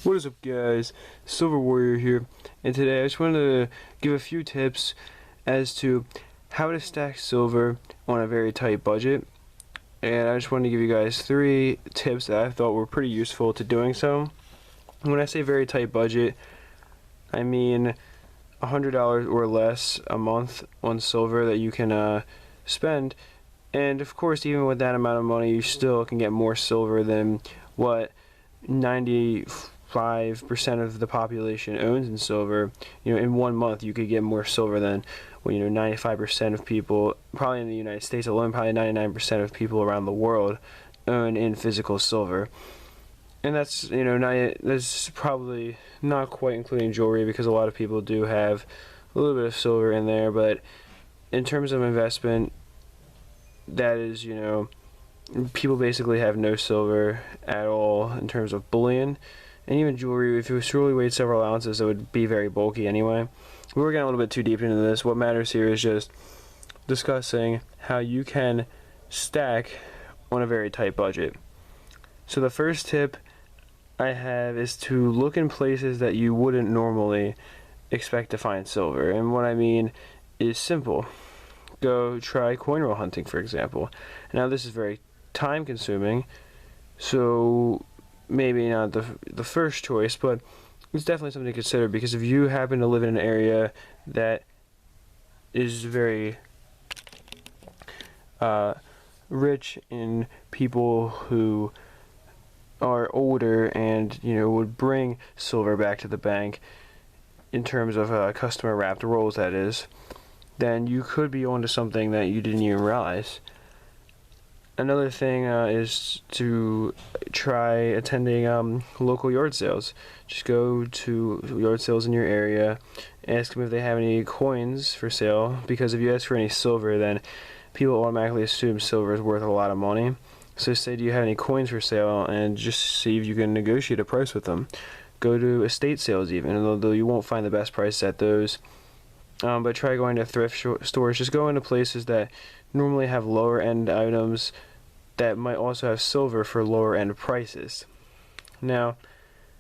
What is up, guys? Silver Warrior here, and today I just wanted to give a few tips as to how to stack silver on a very tight budget. And I just wanted to give you guys 3 tips that I thought were pretty useful to doing so. When I say very tight budget, I mean $100 or less a month on silver that you can spend. And of course, even with that amount of money, you still can get more silver than what 95% of the population owns in silver. In 1 month you could get more silver than 95% of people, probably in the United States alone, probably 99% of people around the world own in physical silver. And that's that's probably not quite including jewelry, because a lot of people do have a little bit of silver in there. But in terms of investment, that is, people basically have no silver at all in terms of bullion. And even jewelry, if it truly weighed several ounces, it would be very bulky anyway. We're getting a little bit too deep into this. What matters here is just discussing how you can stack on a very tight budget. So the first tip I have is to look in places that you wouldn't normally expect to find silver. And what I mean is simple. Go try coin roll hunting, for example. Now this is very time consuming, so maybe not the first choice, but it's definitely something to consider, because if you happen to live in an area that is very rich in people who are older and would bring silver back to the bank in terms of customer wrapped rolls, that is, then you could be onto something that you didn't even realize. Another thing is to try attending local yard sales. Just go to yard sales in your area, ask them if they have any coins for sale, because if you ask for any silver, then people automatically assume silver is worth a lot of money. So say, do you have any coins for sale, and just see if you can negotiate a price with them. Go to estate sales even, although you won't find the best price at those. But try going to thrift stores. Just go into places that normally have lower end items that might also have silver for lower end prices. Now,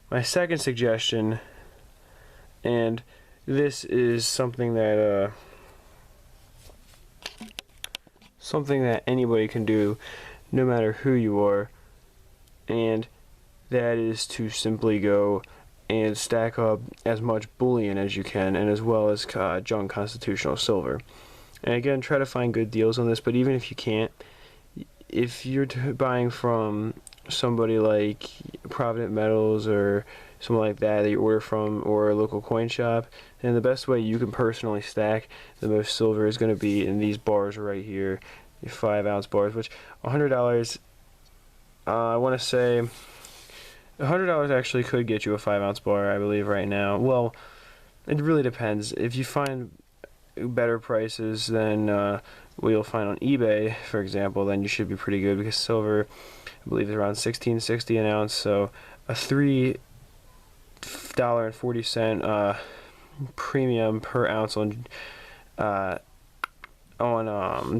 my second suggestion, and this is something that anybody can do, no matter who you are, and that is to simply go and stack up as much bullion as you can, and as well as junk constitutional silver. And again, try to find good deals on this, but even if you can't, if you're buying from somebody like Provident Metals or something like that you order from, or a local coin shop, then the best way you can personally stack the most silver is going to be in these bars right here, 5-ounce bars, which $100, I want to say $100 actually could get you a 5-ounce bar, I believe, right now. Well, it really depends. If you find better prices than what you'll find on eBay, for example, then you should be pretty good, because silver, I believe, is around $16.60 an ounce. So a $3.40 premium per ounce on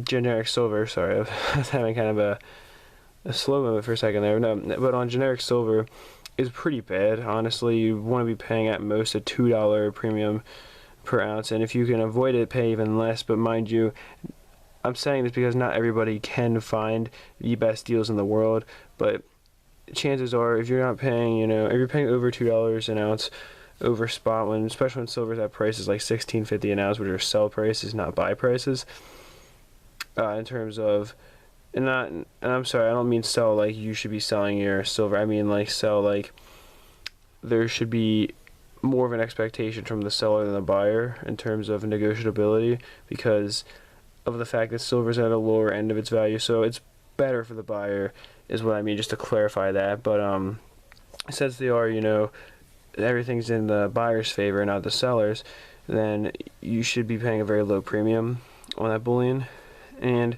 generic silver. Sorry, I was having kind of a slow moment for a second there. No, but on generic silver is pretty bad. Honestly, you want to be paying at most a $2 premium per ounce, and if you can avoid it, pay even less. But mind you, I'm saying this because not everybody can find the best deals in the world, but chances are, if you're not paying, if you're paying over $2 an ounce over spot, especially when silver's at prices like $16.50 an ounce, which are sell prices, not buy prices, in terms of, and I'm sorry, I don't mean sell like you should be selling your silver. I mean like sell like there should be more of an expectation from the seller than the buyer in terms of negotiability, because of the fact that silver's at a lower end of its value. So it's better for the buyer, is what I mean, just to clarify that. But since they are, everything's in the buyer's favor, not the seller's, then you should be paying a very low premium on that bullion. And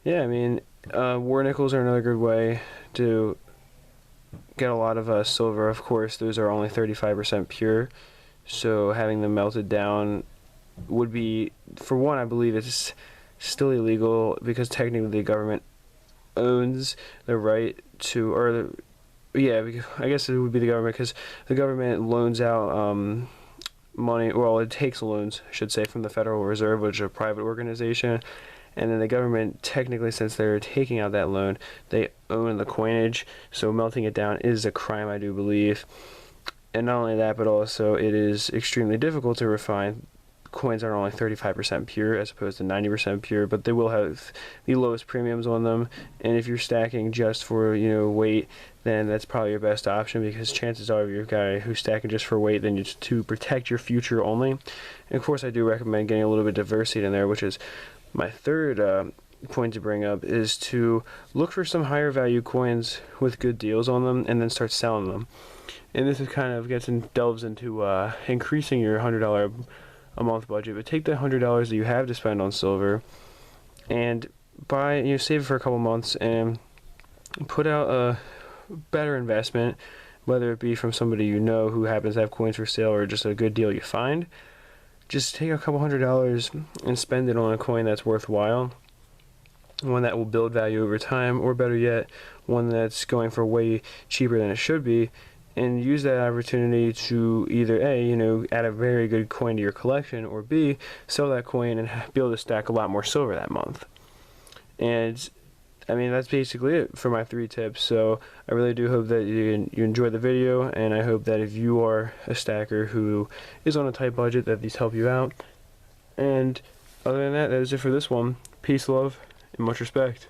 yeah, I mean, war nickels are another good way to get a lot of silver. Of course, those are only 35% pure, so having them melted down would be, for one, I believe it's still illegal, because technically the government owns the right to, or yeah, I guess it would be the government, because the government loans out money. Well, it takes loans, I should say, from the Federal Reserve, which is a private organization, and then the government, technically, since they're taking out that loan, they own the coinage. So melting it down is a crime, I do believe. And not only that, but also it is extremely difficult to refine. Coins are only 35% pure as opposed to 90% pure, but they will have the lowest premiums on them. And if you're stacking just for, weight, then that's probably your best option, because chances are, if you're a guy who's stacking just for weight, then you just to protect your future only. And of course, I do recommend getting a little bit of diversity in there, which is my third point to bring up, is to look for some higher value coins with good deals on them and then start selling them. And this is kind of delves into increasing your $100 a month budget. But take the $100 that you have to spend on silver and buy, save it for a couple months and put out a better investment, whether it be from somebody who happens to have coins for sale, or just a good deal you find. Just take a couple $100 and spend it on a coin that's worthwhile, one that will build value over time, or better yet, one that's going for way cheaper than it should be, and use that opportunity to either A, add a very good coin to your collection, or B, sell that coin and be able to stack a lot more silver that month. And I mean, that's basically it for my 3 tips. So I really do hope that you enjoyed the video, and I hope that if you are a stacker who is on a tight budget, that these help you out. And other than that, that is it for this one. Peace, love, and much respect.